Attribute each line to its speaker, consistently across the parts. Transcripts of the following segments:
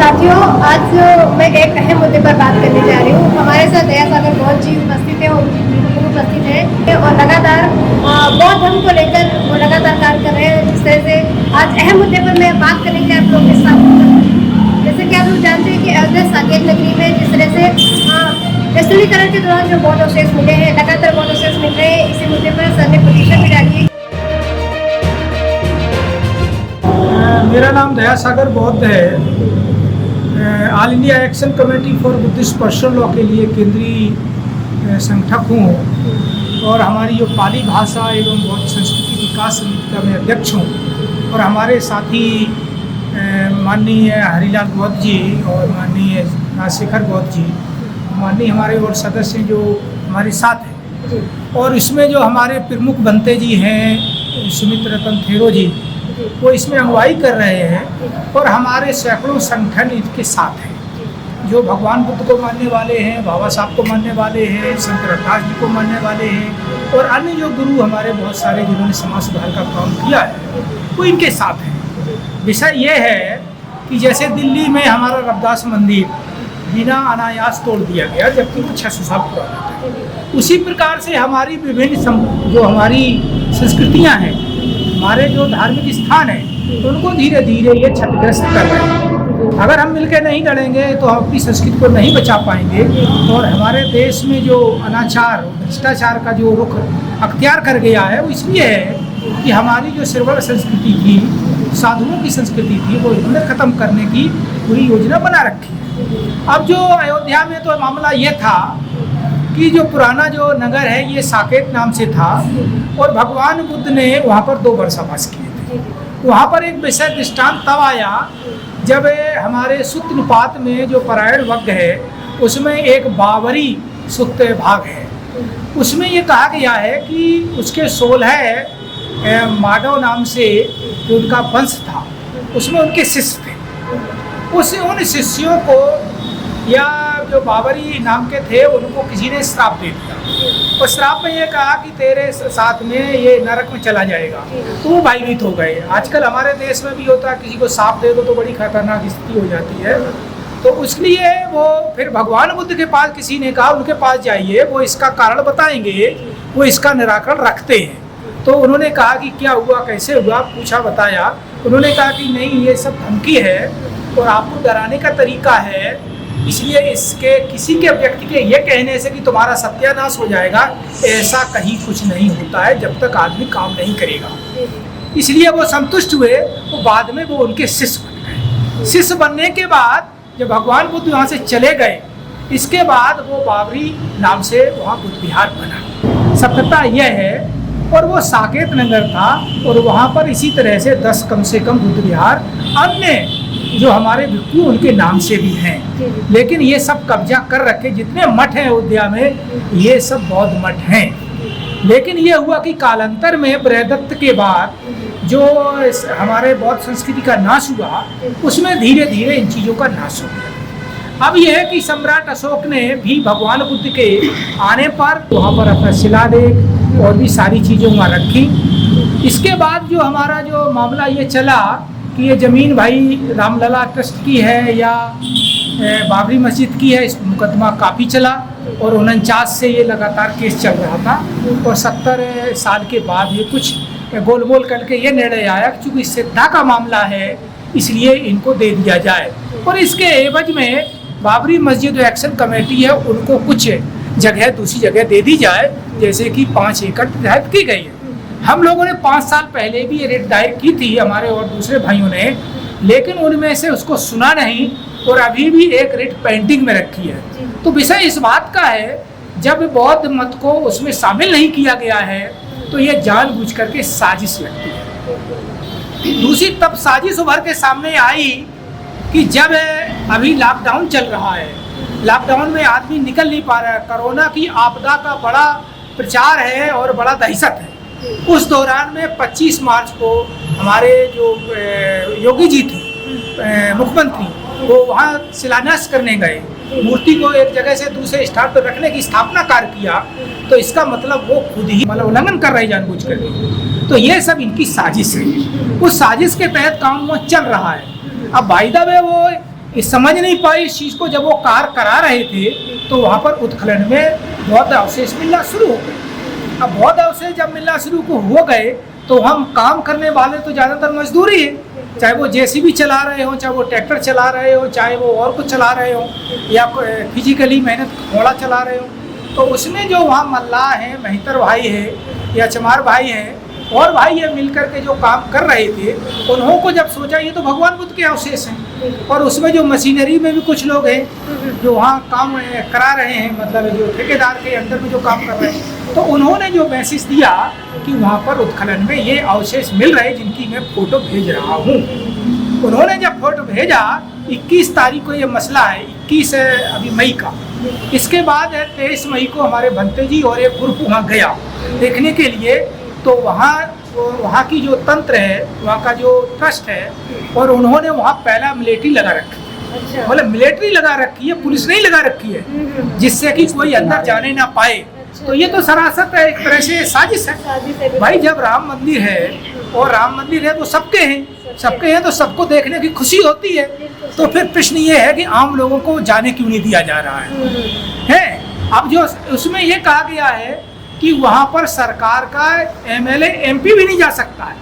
Speaker 1: साथियों, आज मैं एक अहम मुद्दे पर बात करने जा रही हूँ। हमारे साथ दया सागर बौद्ध जी उपस्थित है और उपस्थित है और लगातार बौद्ध धर्म को लेकर वो लगातार कार्य कर रहे हैं। जिस तरह से आज अहम मुद्दे पर मैं बात करने के लिए आप लोग के साथ, जैसे कि आप लोग जानते हैं कि अयोध्या साकेत नगरी में जिस तरह से स्थलीकरण के दौरान जो बौद्ध अवशेष मिले हैं, लगातार बौद्ध अवशेष मिल रहे हैं। इसी मुद्दे पर सर ने पिटीशन भी डाली है।
Speaker 2: मेरा नाम दया सागर बौद्ध है। All India action committee for Buddhist personal law के लिए केंद्रीय संगठक हूँ और हमारी जो पाली भाषा एवं बौद्ध संस्कृति विकास समिति का मैं अध्यक्ष हूँ। और हमारे साथी माननीय हरिलाल बौद्ध जी और माननीय राजशेखर बौद्ध जी, माननीय हमारे और सदस्य जो हमारे साथ हैं, और इसमें जो हमारे प्रमुख बनते जी हैं सुमित रतन थेरो जी, वो इसमें अगुवाई कर रहे हैं। और हमारे सैकड़ों संगठन इसके साथ हैं जो भगवान बुद्ध को मानने वाले हैं, बाबा साहब को मानने वाले हैं, संत रविदास जी को मानने वाले हैं और अन्य जो गुरु हमारे बहुत सारे जिन्होंने समाज सुधार का काम किया है वो इनके साथ हैं। विषय ये है कि जैसे दिल्ली में हमारा रविदास मंदिर बिना अनायास तोड़ दिया गया जबकि वो 600 साल पुराना था, उसी प्रकार से हमारी विभिन्न जो हमारी संस्कृतियाँ हैं, हमारे जो धार्मिक स्थान हैं, उनको धीरे धीरे ये क्षतिग्रस्त कर रहे हैं। अगर हम मिलकर नहीं लड़ेंगे तो हम अपनी संस्कृति को नहीं बचा पाएंगे। और हमारे देश में जो अनाचार भ्रष्टाचार का जो रुख अख्तियार कर गया है वो इसलिए है कि हमारी जो श्रवण संस्कृति थी, साधुओं की संस्कृति थी, वो इन्होंने ख़त्म करने की पूरी योजना बना रखी है। अब जो अयोध्या में तो मामला ये था कि जो पुराना जो नगर है ये साकेत नाम से था और भगवान बुद्ध ने वहाँ पर 2 वर्ष वास किए थे। वहाँ पर एक विषय दृष्टांत तब आया जब हमारे सूत्र निपात में जो पारायण वग्ग है उसमें एक बावरी सूत्र भाग है। उसमें ये कहा गया है कि उसके 16 माधव नाम से जो उनका वंश था उसमें उनके शिष्य थे। उन शिष्यों को या जो बाबरी नाम के थे उनको किसी ने श्राप दे दिया और श्राप में ये कहा कि तेरे साथ में ये नरक में चला जाएगा। तो वो भयभीत हो गए। आजकल हमारे देश में भी होता है, किसी को श्राप दे दो तो बड़ी खतरनाक स्थिति हो जाती है। तो उसलिए वो फिर भगवान बुद्ध के पास किसी ने कहा उनके पास जाइए, वो इसका कारण बताएंगे, वो इसका निराकरण रखते हैं। तो उन्होंने कहा कि क्या हुआ, कैसे हुआ, पूछा, बताया। उन्होंने कहा कि नहीं, ये सब धमकी है और आपको डराने का तरीका है, इसलिए इसके किसी के व्यक्ति के ये कहने से कि तुम्हारा सत्यानाश हो जाएगा, ऐसा कहीं कुछ नहीं होता है जब तक आदमी काम नहीं करेगा। इसलिए वो संतुष्ट हुए। वो बाद में वो उनके शिष्य बन गए। शिष्य बनने के बाद जब भगवान बुद्ध वहाँ से चले गए, इसके बाद वो बाबरी नाम से वहाँ बुद्ध विहार बना। सत्यता यह है, और वो साकेत नगर था और वहाँ पर इसी तरह से 10 कम से कम बुद्ध विहार अन्य जो हमारे भिक्षु उनके नाम से भी हैं। लेकिन ये सब कब्जा कर रखे, जितने मठ हैं अयोध्या में ये सब बौद्ध मठ हैं। लेकिन ये हुआ कि कालांतर में बृहदत्त के बाद जो हमारे बौद्ध संस्कृति का नाश हुआ उसमें धीरे धीरे इन चीज़ों का नाश हो गया। अब यह है कि सम्राट अशोक ने भी भगवान बुद्ध के आने पर वहाँ पर अपना शिलालेख और भी सारी चीज़ें वहाँ रखी। इसके बाद जो हमारा जो मामला ये चला कि ये ज़मीन भाई रामलला ट्रस्ट की है या बाबरी मस्जिद की है, इस मुकदमा काफ़ी चला और 49 से ये लगातार केस चल रहा था। और 70 साल के बाद ये कुछ गोल मोल करके ये निर्णय आया कि चूँकि श्रद्धा का मामला है इसलिए इनको दे दिया जाए। और इसके एवज में बाबरी मस्जिद एक्शन कमेटी है उनको कुछ जगह दूसरी जगह दे दी जाए, जैसे कि 5 एकड़ रियायत की गई है। हम लोगों ने 5 साल पहले भी ये रिट दायर की थी, हमारे और दूसरे भाइयों ने, लेकिन उनमें से उसको सुना नहीं और अभी भी एक रिट पेंडिंग में रखी है। तो विषय इस बात का है, जब बौद्ध मत को उसमें शामिल नहीं किया गया है तो ये जानबूझ करके साजिश लगती है। दूसरी तब साजिश उभर के सामने आई कि जब अभी लॉकडाउन चल रहा है, लॉकडाउन में आदमी निकल नहीं पा रहा है, कोरोना की आपदा का बड़ा प्रचार है और बड़ा दहशत है। उस दौरान में 25 मार्च को हमारे जो योगी जी थे मुख्यमंत्री, वो वहाँ शिलान्यास करने गए, मूर्ति को एक जगह से दूसरे स्थान पर रखने की स्थापना कार्य किया। तो इसका मतलब वो खुद ही मतलब उल्लंघन कर रहे जानबूझ करके। तो ये सब इनकी साजिश है। उस साजिश के तहत काम वो चल रहा है। अब बाय द वे वो इस समझ नहीं पाई इस चीज़ को। जब वो कार्य करा रहे थे तो वहाँ पर उत्खनन में बौद्ध अवशेष मिलना शुरू हो गए। अब बौद्ध अवशेष जब मिलना शुरू हो गए तो हम काम करने वाले तो ज़्यादातर मजदूरी है, चाहे वो जेसीबी चला रहे हो, चाहे वो ट्रैक्टर चला रहे हो, चाहे वो और कुछ चला रहे हो, या फिजिकली मेहनत घोड़ा चला रहे हो। तो उसमें जो वहाँ मल्लाह हैं, महितर भाई है या चमार भाई हैं और भाई ये मिल करके जो काम कर रहे थे, उन्हों को जब सोचा ये तो भगवान बुद्ध के अवशेष हैं, और उसमें जो मशीनरी में भी कुछ लोग हैं जो वहाँ काम करा रहे हैं, मतलब जो ठेकेदार के अंदर में जो काम कर रहे हैं, तो उन्होंने जो मैसेज दिया कि वहाँ पर उत्खनन में ये अवशेष मिल रहे जिनकी मैं फोटो भेज रहा हूँ। उन्होंने जब फोटो भेजा 21 तारीख को, ये मसला है 21 अभी मई का, इसके बाद 23 मई को हमारे भंते जी और एक ग्रुप वहाँ गया देखने के लिए। तो वहाँ की जो तंत्र है, वहाँ का जो ट्रस्ट है, और उन्होंने वहाँ पहला मिलिट्री लगा रखी है।
Speaker 1: अच्छा।
Speaker 2: मतलब मिलिट्री लगा रखी है, पुलिस नहीं लगा रखी है, जिससे कि कोई अंदर जाने ना पाए। तो ये तो सरासर एक तरह से साजिश है। भाई जब राम मंदिर है और राम मंदिर है तो सबके हैं तो सबको देखने की खुशी होती है। तो फिर प्रश्न ये है कि आम लोगों को जाने क्यों नहीं दिया जा रहा है? अब जो उसमें ये कहा गया है कि वहाँ पर सरकार का एमएलए एमपी भी नहीं जा सकता है,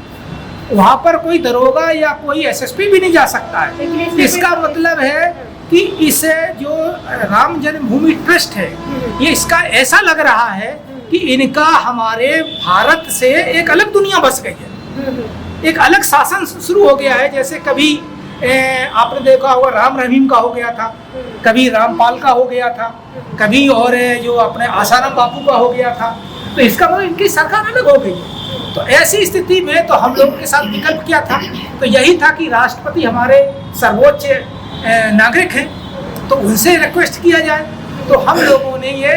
Speaker 2: वहाँ पर कोई दरोगा या कोई एसएसपी भी नहीं जा सकता है। इसका मतलब है कि इस जो राम जन्मभूमि ट्रस्ट है, ये इसका ऐसा लग रहा है कि इनका हमारे भारत से एक अलग दुनिया बस गई है, एक अलग शासन शुरू हो गया है। जैसे कभी आपने देखा होगा राम रहीम का हो गया था, कभी रामपाल का हो गया था, कभी और जो अपने आसाराम बापू का हो गया था। तो इसका मतलब इनकी सरकार अलग हो गई है। तो ऐसी स्थिति में तो हम लोगों के साथ विकल्प क्या था? तो यही था कि राष्ट्रपति हमारे सर्वोच्च नागरिक हैं, तो उनसे रिक्वेस्ट किया जाए। तो हम लोगों ने ये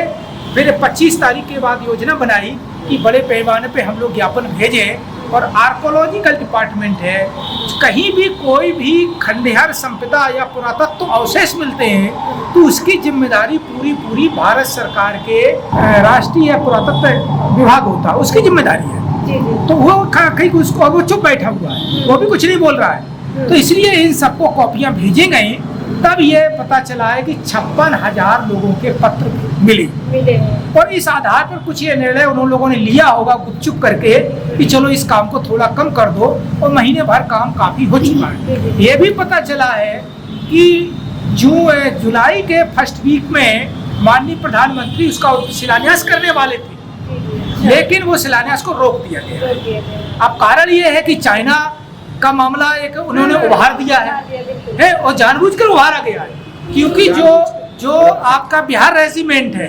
Speaker 2: फिर 25 तारीख के बाद योजना बनाई कि बड़े पैमाने पे हम लोग ज्ञापन भेजें, और आर्कोलॉजिकल डिपार्टमेंट है, कहीं भी कोई भी खंडहर संपदा या पुरातत्व अवशेष मिलते हैं तो उसकी जिम्मेदारी पूरी भारत सरकार के राष्ट्रीय पुरातत्व विभाग होता है, उसकी जिम्मेदारी है। तो वो कहीं उसको वो चुप बैठा हुआ है, वो भी कुछ नहीं बोल रहा है। तो इसलिए इन सबको कॉपियां भेजी गई। तब ये पता चला है कि 56,000 लोगों के पत्र मिले, और इस आधार पर कुछ ये निर्णय उन लोगों ने लिया होगा गुपचुप करके कि चलो इस काम को थोड़ा कम कर दो, और महीने भर काम काफी हो चुका है। ये भी पता चला है कि जुलाई के फर्स्ट वीक में माननीय प्रधानमंत्री उसका शिलान्यास करने वाले थे, लेकिन वो शिलान्यास को रोक दिया गया। अब कारण ये है कि चाइना का मामला एक उन्होंने उभार दिया है, और जानबूझकर उभारा गया है, क्योंकि जो आपका बिहार रेजिमेंट है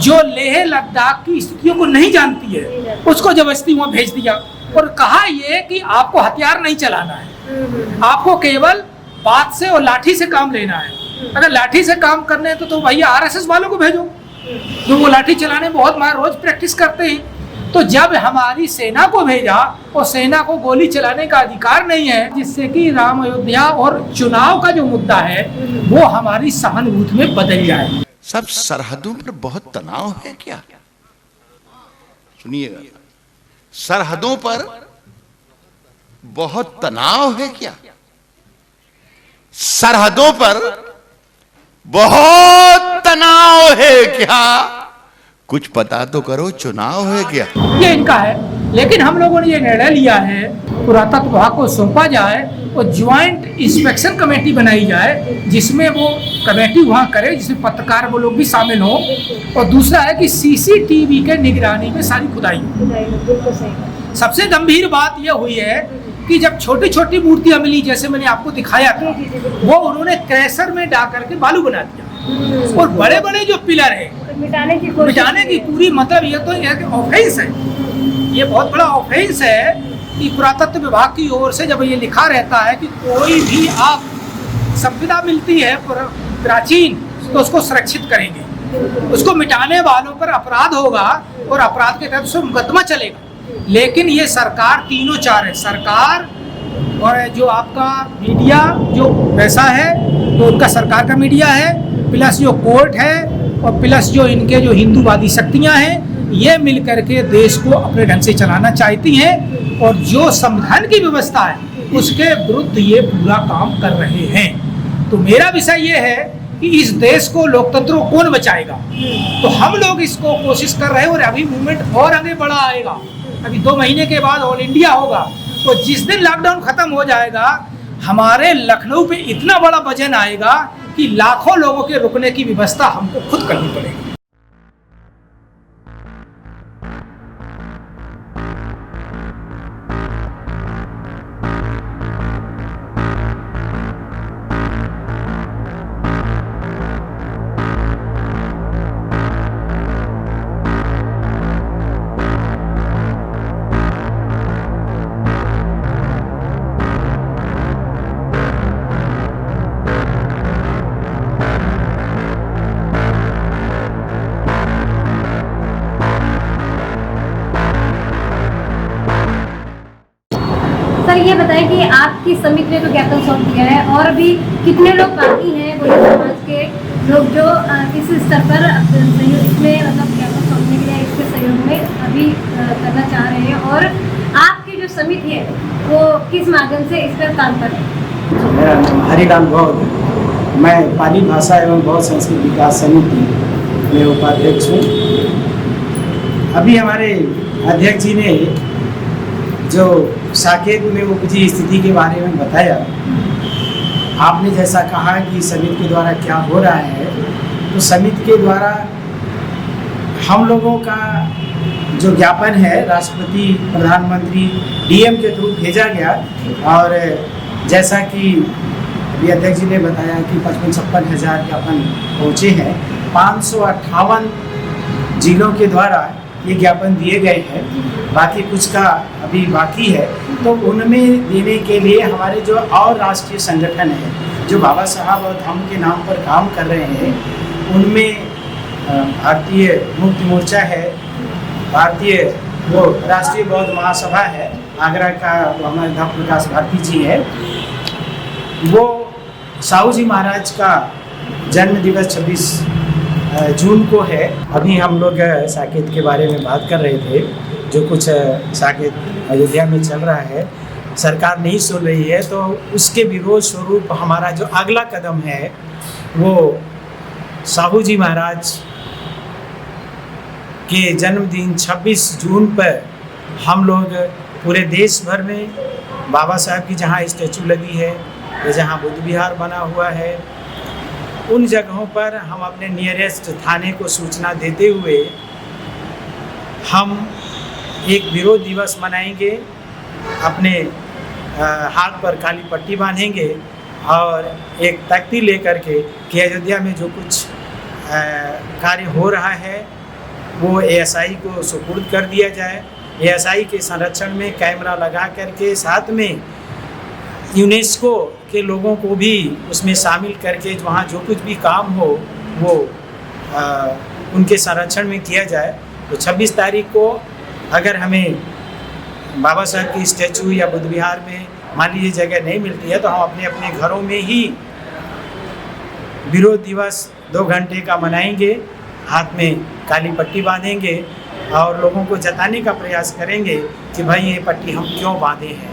Speaker 2: जो लेह लद्दाख की स्थितियों को नहीं जानती है, उसको जबरदस्ती वहाँ भेज दिया और कहा ये कि आपको हथियार नहीं चलाना है, आपको केवल बात से और लाठी से काम लेना है। अगर लाठी से काम करने हैं तो भैया आरएसएस वालों को भेजो, जो वो लाठी चलाने बहुत रोज प्रैक्टिस करते हैं। तो जब हमारी सेना को भेजा, और सेना को गोली चलाने का अधिकार नहीं है, जिससे कि राम अयोध्या और चुनाव का जो मुद्दा है वो हमारी सहानुभूति में बदल जाए।
Speaker 3: सब सरहदों पर बहुत तनाव है क्या? सुनिएगा, सरहदों पर बहुत तनाव है क्या? सरहदों पर बहुत तनाव है क्या? कुछ पता तो करो, चुनाव है क्या?
Speaker 2: ये इनका है, लेकिन हम लोगों ने ये निर्णय लिया है पुरातत्व विभाग को सौंपा जाए और ज्वाइंट इंस्पेक्शन कमेटी बनाई जाए, जिसमें वो कमेटी वहाँ करे जिसमें पत्रकार वो लोग भी शामिल हों, और दूसरा है कि सीसीटीवी के निगरानी में सारी खुदाई हो। सबसे गंभीर बात यह हुई है कि जब छोटी छोटी मूर्तियां मिली, जैसे मैंने आपको दिखाया था, वो उन्होंने क्रैशर में डाल करके बालू बना दिया, और बड़े बड़े जो पिलर है मिटाने की पूरी, मतलब ये तो एक ऑफेंस है, ये बहुत बड़ा ऑफेंस है कि पुरातत्व विभाग की ओर से जब ये लिखा रहता है कि कोई भी आप संपदा मिलती है प्राचीन तो उसको सुरक्षित करेंगे, उसको मिटाने वालों पर अपराध होगा और अपराध के तहत उसको मुकदमा चलेगा। लेकिन ये सरकार तीनों चार है, सरकार और जो आपका मीडिया जो वैसा है तो उनका सरकार का मीडिया है, प्लस जो कोर्ट है, और प्लस जो इनके जो हिंदूवादी शक्तियां हैं, ये मिल करके देश को अपने ढंग से चलाना चाहती हैं, और जो संविधान की व्यवस्था है उसके विरुद्ध ये पूरा काम कर रहे हैं। तो मेरा विषय ये है कि इस देश को, लोकतंत्र को कौन बचाएगा। तो हम लोग इसको कोशिश कर रहे हैं और अभी मूवमेंट और आगे बढ़ा आएगा। अभी 2 महीने के बाद ऑल इंडिया होगा, तो जिस दिन लॉकडाउन खत्म हो जाएगा हमारे लखनऊ पे इतना बड़ा वजन आएगा कि लाखों लोगों के रुकने की व्यवस्था हमको खुद करनी पड़ेगी।
Speaker 1: सर ये बताएं कि आपकी समिति ने तो ज्ञापन सौंप दिया है और भी कितने लोग बाकी हैं गोली समाज के लोग जो इस स्तर पर सहयोग इसमें मतलब ज्ञापन सौंपने के लिए इसके सहयोग में अभी करना चाह रहे हैं, और आपकी जो समिति है वो किस माध्यम से इस पर काम कर रहे हैं?
Speaker 4: मेरा नाम हरिराम गौड़ है। मैं पाली भाषा एवं बौद्ध संस्कृति विकास समिति में उपाध्यक्ष हूँ। अभी हमारे अध्यक्ष जी ने जो साकेत में उपजी स्थिति के बारे में बताया, आपने जैसा कहा कि समिति के द्वारा क्या हो रहा है, तो समिति के द्वारा हम लोगों का जो ज्ञापन है राष्ट्रपति, प्रधानमंत्री, डीएम के थ्रू भेजा गया, और जैसा कि अभी अध्यक्ष जी ने बताया कि 55-56 हज़ार ज्ञापन पहुँचे हैं। 558 जिलों के द्वारा ये ज्ञापन दिए गए हैं, बाकी कुछ का अभी बाकी है। तो उनमें देने के लिए हमारे जो और राष्ट्रीय संगठन है जो बाबा साहब और धम्म के नाम पर काम कर रहे हैं, उनमें भारतीय मुक्ति मोर्चा है, भारतीय वो राष्ट्रीय बौद्ध महासभा है आगरा का, वो हमारे धम्म प्रकाश भारती जी है, वो साहू जी महाराज का जन्म दिवस 26 जून को है। अभी हम लोग साकेत के बारे में बात कर रहे थे, जो कुछ साकेत अयोध्या में चल रहा है, सरकार नहीं सुन रही है, तो उसके विरोध स्वरूप हमारा जो अगला कदम है वो साहू जी महाराज के जन्मदिन 26 जून पर हम लोग पूरे देश भर में बाबा साहब की जहाँ स्टैचू लगी है या जहाँ बुद्ध विहार बना हुआ है, उन जगहों पर हम अपने नियरेस्ट थाने को सूचना देते हुए हम एक विरोध दिवस मनाएंगे, अपने हाथ पर काली पट्टी बांधेंगे और एक तख्ती लेकर के कि अयोध्या में जो कुछ कार्य हो रहा है वो एएसआई को सुपुर्द कर दिया जाए। एएसआई के संरक्षण में कैमरा लगा करके साथ में यूनेस्को के लोगों को भी उसमें शामिल करके वहाँ जो कुछ भी काम हो वो उनके संरक्षण में किया जाए। तो 26 तारीख को अगर हमें बाबा साहब की स्टैचू या बुद्ध विहार में मान लीजिए जगह नहीं मिलती है, तो हम अपने अपने घरों में ही विरोध दिवस 2 घंटे का मनाएंगे, हाथ में काली पट्टी बांधेंगे और लोगों को जताने का प्रयास करेंगे कि भाई ये पट्टी हम क्यों बांधे हैं।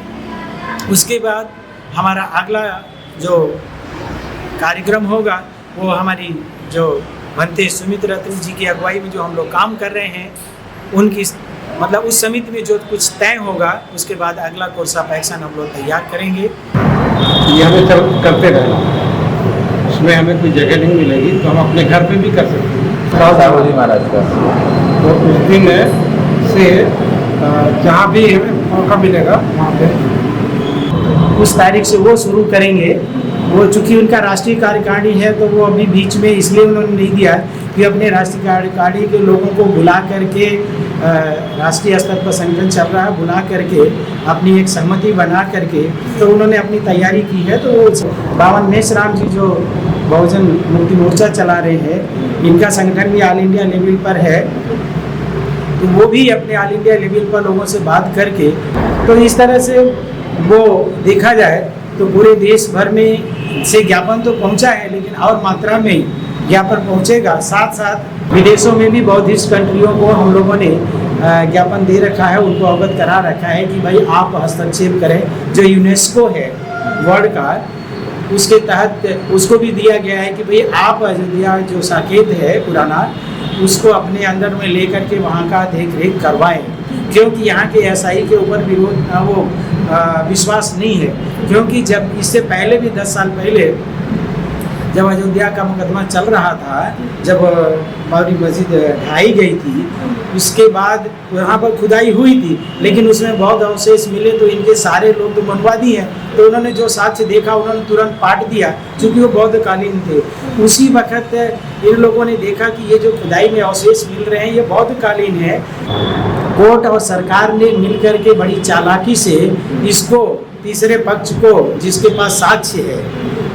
Speaker 4: उसके बाद हमारा अगला जो कार्यक्रम होगा वो हमारी जो भंते सुमित रत्न जी की अगुवाई में जो हम लोग काम कर रहे हैं, उनकी मतलब उस समिति में जो कुछ तय होगा उसके बाद अगला कोर्स ऑफ एक्शन हम लोग तैयार करेंगे।
Speaker 5: ये हमें करते रहना, उसमें हमें कोई जगह नहीं मिलेगी तो हम अपने घर पे भी कर सकते हैं।
Speaker 6: साहू जी महाराज का
Speaker 5: तो उस दिन से जहाँ भी हमें मौका मिलेगा वहाँ पे
Speaker 4: उस तारीख से वो शुरू करेंगे। वो चूँकि उनका राष्ट्रीय कार्यकारिणी है तो वो अभी बीच में इसलिए उन्होंने नहीं दिया कि अपने राष्ट्रीय कार्यकारिणी के लोगों को बुला करके राष्ट्रीय स्तर पर संगठन चल रहा है, बुला करके अपनी एक सहमति बना करके तो उन्होंने अपनी तैयारी की है। तो वो बावन मेषराम जी जो बहुजन मुक्ति मोर्चा चला रहे हैं, इनका संगठन भी ऑल इंडिया लेवल पर है, तो वो भी अपने ऑल इंडिया लेवल पर लोगों से बात करके तो इस तरह से वो देखा जाए तो पूरे देश भर में से ज्ञापन तो पहुंचा है, लेकिन और मात्रा में ज्ञापन पहुंचेगा। साथ साथ विदेशों में भी बौद्धिस्ट कंट्रियों को हम लोगों ने ज्ञापन दे रखा है, उनको अवगत करा रखा है कि भाई आप हस्तक्षेप करें। जो यूनेस्को है वर्ल्ड का, उसके तहत उसको भी दिया गया है कि भाई आप अयोध्या जो साकेत है पुराना, उसको अपने अंदर में लेकर के वहाँ का देख रेख करवाएं, क्योंकि यहाँ के एसआई के ऊपर विश्वास नहीं है। क्योंकि जब इससे पहले भी 10 साल पहले जब अयोध्या का मुकदमा चल रहा था, जब बाबरी मस्जिद ढाई गई थी, उसके बाद वहाँ पर खुदाई हुई थी, लेकिन उसमें बहुत अवशेष मिले, तो इनके सारे लोग तो मनवादी हैं, तो उन्होंने जो साक्ष्य देखा उन्होंने तुरंत पाट दिया, क्योंकि वो बौद्धकालीन थे। उसी वक्त इन लोगों ने देखा कि ये जो खुदाई में अवशेष मिल रहे हैं ये बौद्धकालीन है। कोर्ट और सरकार ने मिलकर के बड़ी चालाकी से इसको, तीसरे पक्ष को जिसके पास साक्ष्य है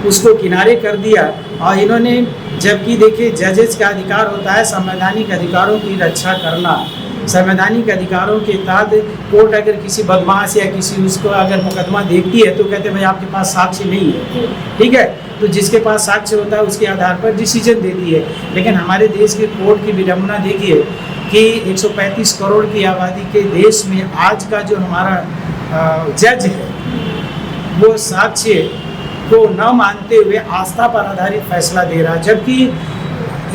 Speaker 4: उसको किनारे कर दिया। और इन्होंने, जबकि देखिए जजेस का अधिकार होता है संवैधानिक अधिकारों की रक्षा करना। संवैधानिक अधिकारों के तहत कोर्ट अगर किसी बदमाश या किसी उसको अगर मुकदमा देखती है तो कहते हैं भाई आपके पास साक्ष्य नहीं है, ठीक है, तो जिसके पास साक्ष्य होता है उसके आधार पर डिसीजन देती है। लेकिन हमारे देश के कोर्ट की विडंबना देखिए कि 135 करोड़ की आबादी के देश में आज का जो हमारा जज है वो साक्ष्य को न मानते हुए आस्था पर आधारित फैसला दे रहा, जबकि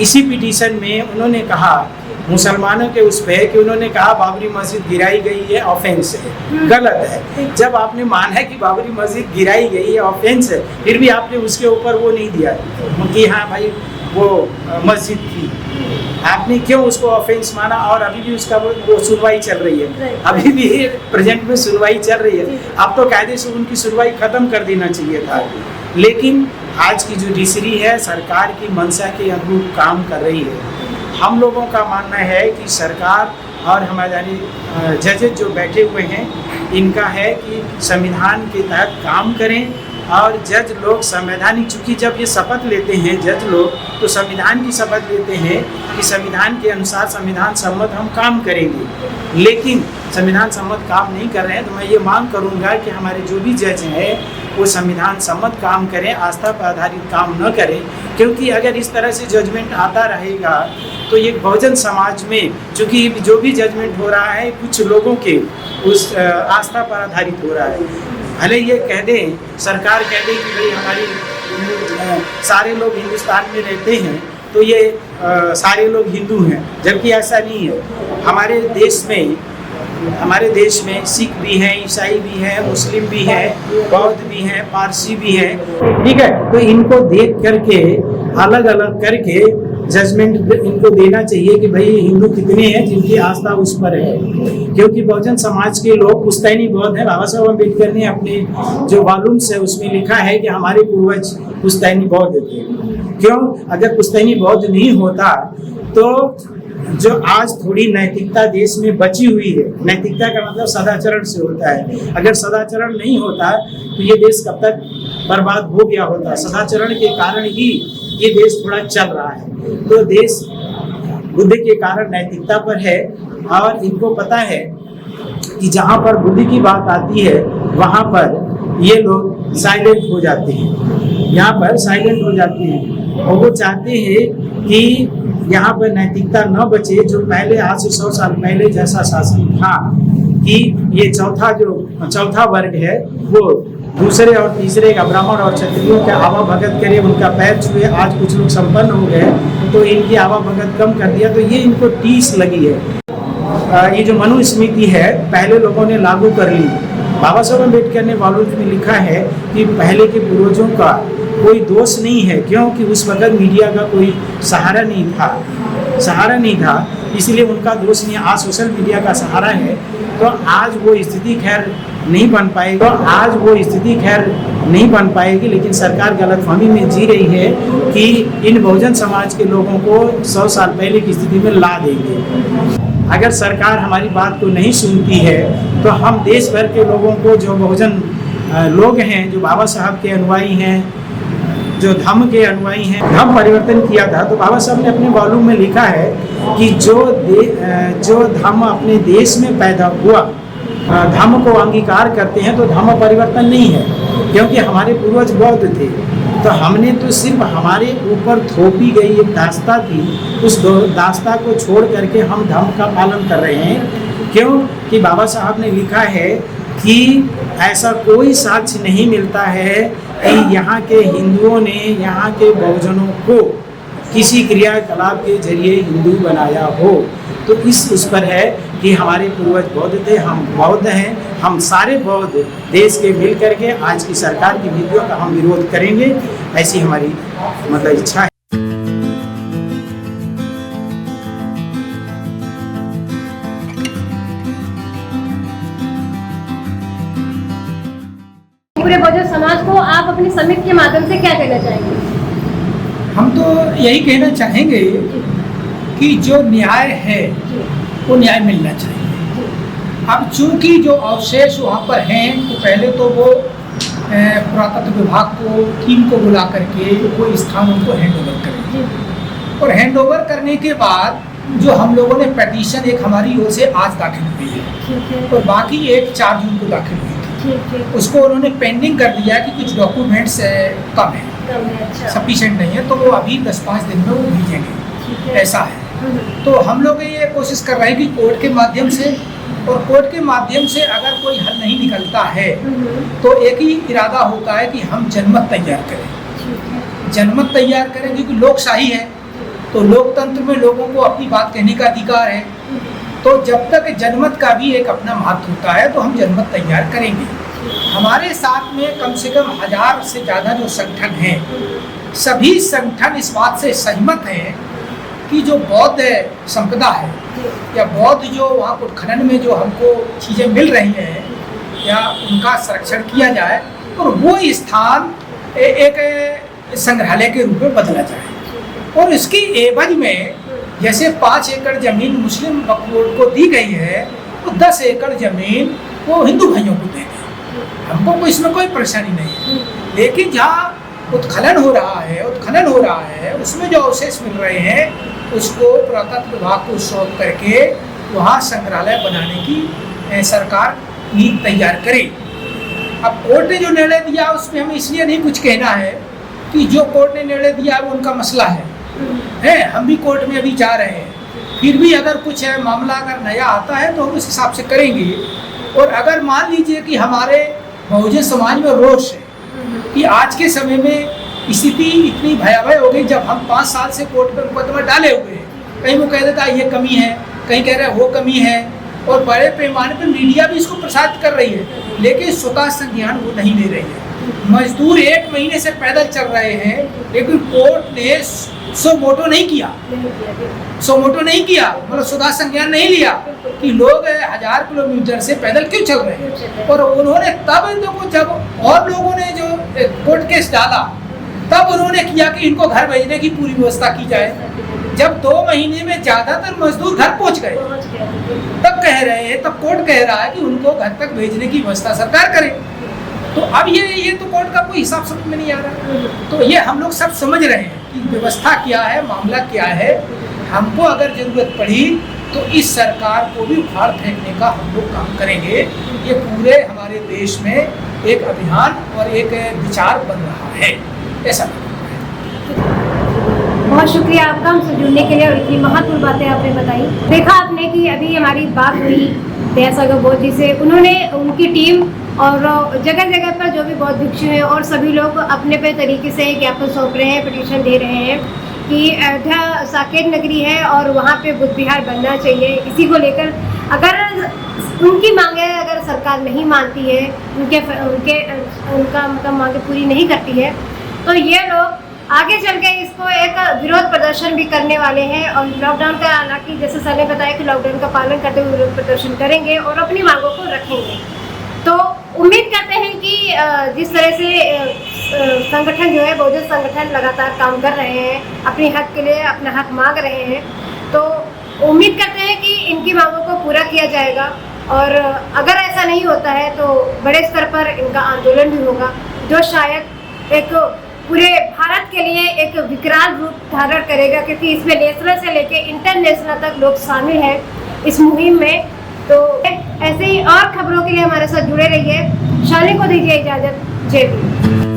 Speaker 4: इसी पिटीशन में उन्होंने कहा मुसलमानों के उस पे कि उन्होंने कहा बाबरी मस्जिद गिराई गई है, ऑफेंस है, गलत है। जब आपने माना है कि बाबरी मस्जिद गिराई गई है, ऑफेंस है, फिर भी आपने उसके ऊपर वो नहीं दिया कि हाँ भाई वो मस्जिद थी, आपने क्यों उसको ऑफेंस माना? और अभी भी उसका वो सुनवाई चल रही है, अभी भी प्रेजेंट में सुनवाई चल रही है। अब तो कायदे से उनकी सुनवाई खत्म कर देना चाहिए था, लेकिन आज की जुडिशरी है सरकार की मंशा के अनुरूप काम कर रही है। हम लोगों का मानना है कि सरकार और हमारे जजेस जो बैठे हुए हैं इनका है कि संविधान के तहत काम करें, और जज लोग संवैधानिक, चूँकि जब ये शपथ लेते हैं जज लोग तो संविधान की शपथ लेते हैं कि संविधान के अनुसार संविधान सम्मत हम काम करेंगे, लेकिन संविधान सम्मत काम नहीं कर रहे हैं। तो मैं ये मांग करूँगा कि हमारे जो भी जज हैं वो संविधान सम्मत काम करें, आस्था पर आधारित काम न करें, क्योंकि अगर इस तरह से जजमेंट आता रहेगा तो ये बहुजन समाज में, चूँकि जो भी जजमेंट हो रहा है कुछ लोगों के उस आस्था पर आधारित हो रहा है। भले ये कह दें, सरकार कह दें कि भाई हमारी सारे लोग हिंदुस्तान में रहते हैं तो ये सारे लोग हिंदू हैं, जबकि ऐसा नहीं है। हमारे देश में सिख भी हैं, ईसाई भी हैं, मुस्लिम भी हैं, बौद्ध भी हैं, पारसी भी हैं, ठीक है। तो इनको देख करके अलग अलग करके जजमेंट इनको देना चाहिए कि भाई हिंदू कितने हैं जिनकी आस्था उस पर है, क्योंकि बहुजन समाज के लोग पुश्तैनी बौद्ध हैं। बाबा साहब अम्बेडकर ने अपने जो वॉल्यूम्स है उसमें लिखा है कि हमारे पूर्वज पुश्तैनी बौद्ध थे। क्यों? अगर पुश्तैनी बौद्ध नहीं होता तो जो आज थोड़ी नैतिकता देश में बची हुई है, नैतिकता का मतलब सदाचरण से होता है, अगर सदाचरण नहीं होता तो ये देश कब तक बर्बाद हो गया होता। सदाचरण के कारण ही ये देश थोड़ा चल रहा है। तो देश बुद्धि के कारण नैतिकता पर है, और इनको पता है कि जहाँ पर बुद्धि की बात आती है वहाँ पर ये लोग साइलेंट हो जाते हैं, यहाँ पर साइलेंट हो जाते हैं, और वो चाहते हैं कि यहाँ पर नैतिकता न बचे। जो पहले आज से 100 साल पहले जैसा शासन था कि ये चौथा वर्ग है वो दूसरे और तीसरे का, ब्राह्मण और क्षत्रियों के आवा भगत करे, उनका पैर छुए, आज कुछ लोग संपन्न हो गए तो इनकी आवा भगत कम कर दिया, तो ये इनको टीस लगी है। ये जो मनुस्मृति है पहले लोगों ने लागू कर ली। बाबा साहब अम्बेडकर ने वॉल्यूम में लिखा है कि पहले के पूर्वजों का कोई दोष नहीं है, क्योंकि उस वक्त मीडिया का कोई सहारा नहीं था, इसलिए उनका दोष नहीं। आज सोशल मीडिया का सहारा है, तो आज वो स्थिति खैर नहीं बन पाएगी, लेकिन सरकार गलतफहमी में जी रही है कि इन बहुजन समाज के लोगों को 100 साल पहले की स्थिति में ला देंगे। अगर सरकार हमारी बात को नहीं सुनती है तो हम देश भर के लोगों को, जो बहुजन लोग हैं, जो बाबा साहब के अनुयायी हैं, जो धम्म के अनुयायी हैं, धम्म परिवर्तन किया था। तो बाबा साहब ने अपने वॉल्यूम में लिखा है कि जो धम्म अपने देश में पैदा हुआ, धम्म को अंगीकार करते हैं तो धम्म परिवर्तन नहीं है, क्योंकि हमारे पूर्वज बौद्ध थे। तो हमने तो सिर्फ हमारे ऊपर थोपी गई एक दास्ता थी, उस दास्ता को छोड़ करके हम धम्म का पालन कर रहे हैं। क्यों कि बाबा साहब ने लिखा है कि ऐसा कोई साक्ष्य नहीं मिलता है कहीं यहाँ के हिंदुओं ने यहाँ के बहुजनों को किसी क्रियाकलाप के जरिए हिंदू बनाया हो, तो उस पर है कि हमारे पूर्वज बौद्ध थे, हम बौद्ध हैं, हम सारे बौद्ध देश के मिल करके आज की सरकार की नीतियों का हम विरोध करेंगे, ऐसी हमारी मतलब इच्छा है।
Speaker 1: पूरे बहुजन समाज को आप अपनी समिति के माध्यम से क्या कहना चाहेंगे?
Speaker 2: हम तो यही कहना चाहेंगे कि जो न्याय है वो न्याय मिलना चाहिए। अब चूंकि जो अवशेष वहाँ पर हैं, तो पहले तो वो पुरातत्व विभाग को टीम को बुला करके कोई स्थान उनको हैंड ओवर करें, और हैंड ओवर करने के बाद जो हम लोगों ने पिटीशन एक हमारी ओर से आज दाखिल हुई है और बाकी एक 4 जून को दाखिल हुई थी, उसको उन्होंने पेंडिंग कर दिया कि कुछ डॉक्यूमेंट्स कम है, सफिशिएंट नहीं है, तो वो अभी 10-5 दिन में वो भेजेंगे, ऐसा है। तो हम लोग ये कोशिश कर रहे हैं कि कोर्ट के माध्यम से, और कोर्ट के माध्यम से अगर कोई हल नहीं निकलता है तो एक ही इरादा होता है कि हम जनमत तैयार करें। जनमत तैयार करें क्योंकि लोकशाही है, तो लोकतंत्र में लोगों को अपनी बात कहने का अधिकार है, तो जब तक जनमत का भी एक अपना महत्व होता है तो हम जनमत तैयार करेंगे। हमारे साथ में कम से कम 1000 से ज़्यादा जो संगठन हैं, सभी संगठन इस बात से सहमत हैं कि जो बौद्ध संपदा है या बौद्ध जो वहाँ उत्खनन में जो हमको चीज़ें मिल रही हैं या उनका संरक्षण किया जाए और वो स्थान एक संग्रहालय के रूप में बदला जाए। और इसकी एवज में जैसे 5 एकड़ ज़मीन मुस्लिम वक्फ बोर्ड को दी गई है, तो 10 एकड़ ज़मीन वो हिंदू भाइयों को दे दी। हमको इसमें कोई परेशानी नहीं है, लेकिन जहाँ उत्खनन हो रहा है उसमें जो अवशेष मिल रहे हैं उसको पुरातत्व विभाग को सौंप करके वहाँ संग्रहालय बनाने की सरकार नीति तैयार करे। अब कोर्ट ने जो निर्णय दिया उसमें हमें इसलिए नहीं कुछ कहना है कि जो कोर्ट ने निर्णय दिया वो उनका मसला है, हम भी कोर्ट में अभी जा रहे हैं, फिर भी अगर कुछ है मामला अगर नया आता है तो हम उस हिसाब से करेंगे। और अगर मान लीजिए कि हमारे बहुजन समाज में रोष है कि आज के समय में स्थिति इतनी भयावह हो गई, जब हम 5 साल से कोर्ट में मुकदमा डाले हुए हैं, कहीं वो कह देता है ये कमी है, कहीं कह रहे हैं वो कमी है, और बड़े पैमाने पर मीडिया भी इसको प्रसारित कर रही है, लेकिन स्वतः संज्ञान वो नहीं ले रही है। मजदूर 1 महीने से पैदल चल रहे हैं, लेकिन कोर्ट ने सो मोटो नहीं किया, मतलब स्वतः संज्ञान नहीं लिया कि लोग 1000 किलोमीटर से पैदल क्यों चल रहे हैं। और उन्होंने तब देखो जब और लोगों ने जो कोर्ट केस डाला तब उन्होंने किया कि इनको घर भेजने की पूरी व्यवस्था की जाए। जब 2 महीने में ज्यादातर मजदूर घर पहुंच गए तब कोर्ट कह रहा है कि उनको घर तक भेजने की व्यवस्था सरकार करे। तो अब ये तो कोर्ट का कोई हिसाब समझ में नहीं आ रहा। तो ये हम लोग सब समझ रहे हैं कि व्यवस्था क्या है, मामला क्या है। हमको अगर जरूरत पड़ी तो इस सरकार को भी उखाड़ फेंकने का हम लोग काम करेंगे। ये पूरे हमारे देश में एक अभियान और एक विचार बन रहा है, ऐसा लगता है।
Speaker 1: बहुत शुक्रिया आपका हमसे जुड़ने के लिए और इतनी महत्वपूर्ण बातें आपने बताई। देखा आपने कि अभी हमारी बात हुई दयासागर बौद्ध जी से, उन्होंने उनकी टीम और जगह जगह पर जो भी बौद्ध भिक्षु हैं और सभी लोग अपने अपने तरीके से ज्ञापन सौंप रहे हैं, पिटीशन दे रहे हैं कि अयोध्या साकेत नगरी है और वहाँ पे बुद्ध विहार बनना चाहिए। इसी को लेकर अगर उनकी मांगे अगर सरकार नहीं मानती है, उनका मांगे पूरी नहीं करती है, तो ये लोग आगे चल के इसको एक विरोध प्रदर्शन भी करने वाले हैं। और लॉकडाउन का, हालांकि जैसे सर ने बताया कि लॉकडाउन का पालन करते हुए विरोध प्रदर्शन करेंगे और अपनी मांगों को रखेंगे। तो उम्मीद करते हैं कि जिस तरह से संगठन जो है, बहुजन संगठन लगातार काम कर रहे हैं, अपने हक के लिए अपना हक मांग रहे हैं, तो उम्मीद करते हैं कि इनकी मांगों को पूरा किया जाएगा। और अगर ऐसा नहीं होता है तो बड़े स्तर पर इनका आंदोलन भी होगा, जो शायद एक पूरे भारत के लिए एक विकराल रूप धारण करेगा, क्योंकि इसमें नेशनल से लेके इंटरनेशनल तक लोग शामिल हैं इस मुहिम में। तो ऐसे ही और खबरों के लिए हमारे साथ जुड़े रहिए। शालिनी को दीजिए इजाज़त। जय हिंद।